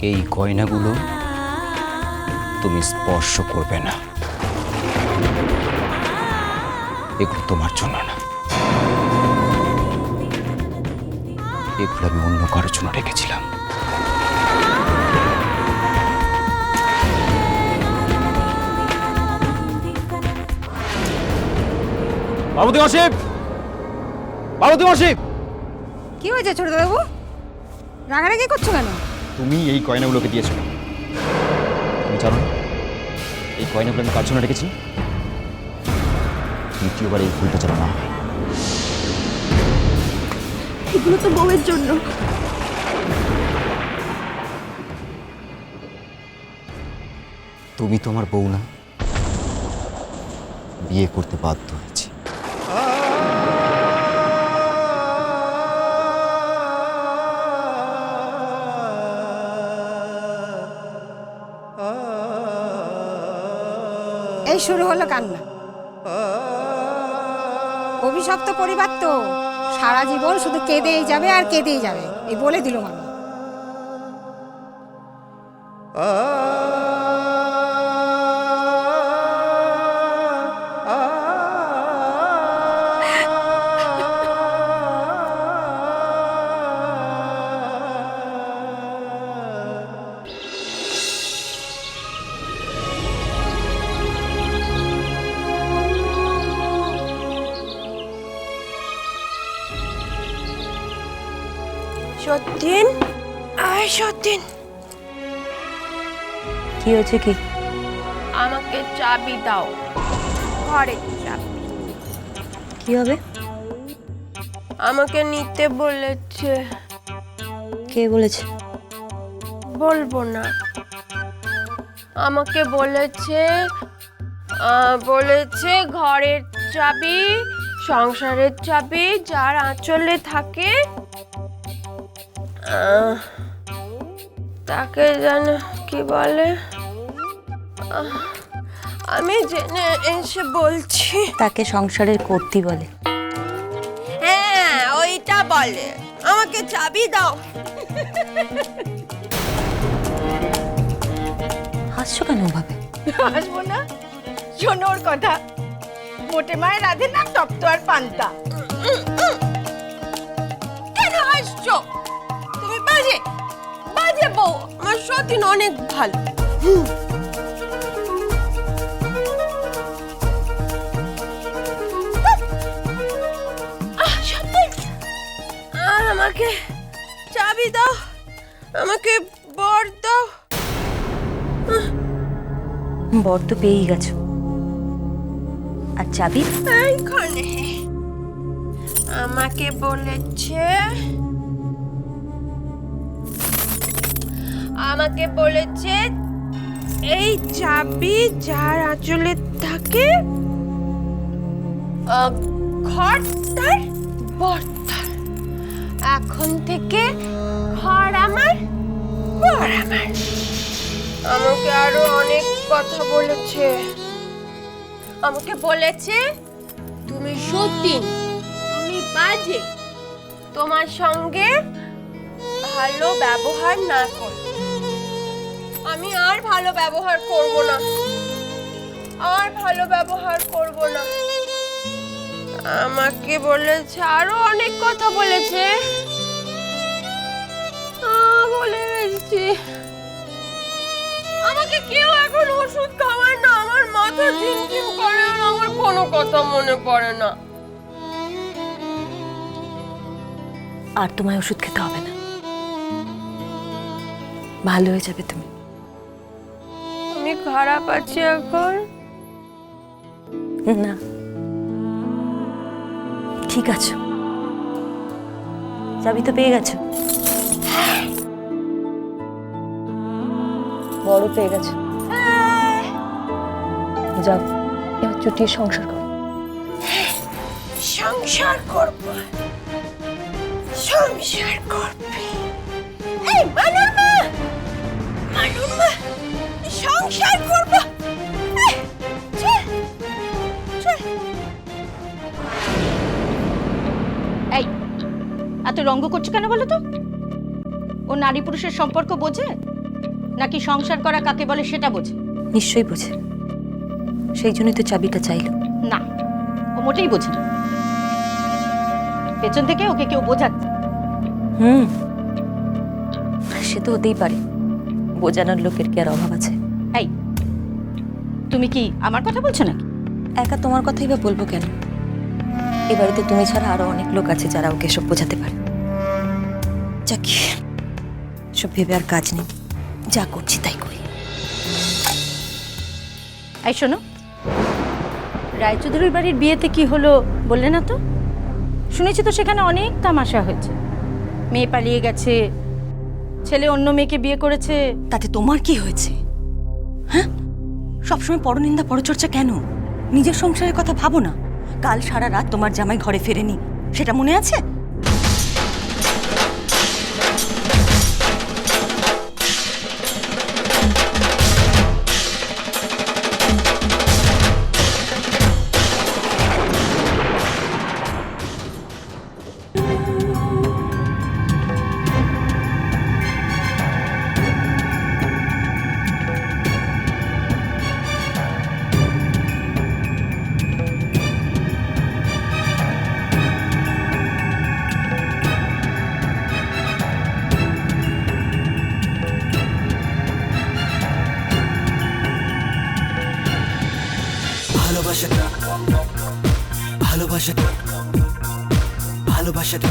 এই গয়নাগুলো তুমি স্পর্শ করবে না। এগুলো তোমার জন্য না, এগুলো আমি অন্য কারোর জন্য রেখেছিলাম। বাবুতি মাসিব, বাবুতি মাসিব, কি হয়েছে ছোট বাবু? রাগারাগি করছো কেন? তুমি এই গয়নাগুলোকে দিয়েছো, তুমি জানো না এই গয়নাগুলো আমি কার জন্য রেখেছি? দ্বিতীয়বার এই ভুলটা যেন না হয়। এগুলো তো বউয়ের জন্য। তুমি তোমার বউ না, বিয়ে করতে বাধ্য হয়েছে। এই শুরু হলো কান্না। অভিশপ্ত পরিবার তো সারা জীবন শুধু কেঁদেই যাবে আর কেঁদেই যাবে, এই বলে দিল মামি। সতীন, আয় সতীন। কি হয়েছে কি? আমাকে চাবি দাও, ঘরের চাবি। কি হবে? আমাকে নিতে বলেছে। কে বলেছে? বলবো না। আমাকে বলেছে বলেছে ঘরের চাবি, সংসারের চাবি যার আঁচলে থাকে তাকে যেন কি বলে, আমি জেনে এসে বলছি। তাকে সংসারের কর্তি বলে। হ্যাঁ, ওইটা বলে। আমাকে চাবি দাও। হাসছো কেন ভাবে? আসবো না, শোনো ওর কথা। মোটে মায়ের রাধে না তপ্ত আর পান্তা। কেন হাসছো? তুমি বাজে বাজে বউ। আমার সতীন অনেক ভালো। আমাকে চাবি দাও, আমাকে বর দাও। বর তো পেয়েই গেছো, আর চাবি? এইখানে আমাকে বলেছে, আমাকে বলেছে এই চাবি যার আঁচলে থাকে ঘর তার, বর তার। এখন থেকে ঘর আমার, বর আমার। আমাকে আরো অনেক কথা বলেছে। আমাকে বলেছে তুমি সতীন, তুমি বাজে, তোমার সঙ্গে ভালো ব্যবহার না কর। আমি আর ভালো ব্যবহার করব না, আর ভালো ব্যবহার করব না। আমাকে বলেছে আরো অনেক কথা বলেছে। বলে এসেছি। আমাকে কেউ এখন ওষুধ খাওয়ায় না, আমার মাথা ঝিমঝিম করে আর আমার কোনো কথা মনে পড়ে না। আর তোমায় ওষুধ খেতে হবে না, ভালো হয়ে যাবে তুমি। আমি খারাপ আছি এখন? না, ঠিক আছে। চাবি তো পেয়ে গেছো, বড় পেয়ে গেছো। যাও, এবার চুটিয়ে সংসার করো। সংসার করব, সংসার করবে। এই মানুর মা, মানুর মা, সংসার করব। চল চল। এই এত রঙ্গ করছো কেন বলো তো? ও নারী পুরুষের সম্পর্ক বোঝে? নাকি সংসার করা কাকে বলে সেটা বোঝে? নিশ্চয়ই বোঝে, সেই জন্যই তো চাবিটা চাইলো। না, ও মোটেই বোঝে না। পেছন থেকে ওকে কেউ বোঝাচ্ছে। হুম, সে তো হতেই পারে, বোঝানোর লোকের কি আর অভাব আছে? এই, তুমি কি আমার কথা বলছো নাকি? একা তোমার কথাই বা বলবো কেন? এ বাড়িতে তুমি ছাড়া আরো অনেক লোক আছে যারা ওকে সব বোঝাতে পারে। যাক, সব ভেবে আর কাজ নেই, যা করছি তাই করি। এই শোনো, রায়চৌধুরীর বাড়ির বিয়েতে কি হলো বললে না তো? শুনেছি তো সেখানে অনেক তামাশা হয়েছে। মেয়ে পালিয়ে গেছে, ছেলে অন্য মেয়েকে বিয়ে করেছে। তাতে তোমার কি হয়েছে? হ্যাঁ, সবসময় পরনিন্দা পরচর্চা কেন? নিজের সংসারের কথা ভাবো না। কাল সারা রাত তোমার জামাই ঘরে ফেরেনি, সেটা মনে আছে? ভালোবাসাটা ভালোবাসাটা ভালোবাসাটা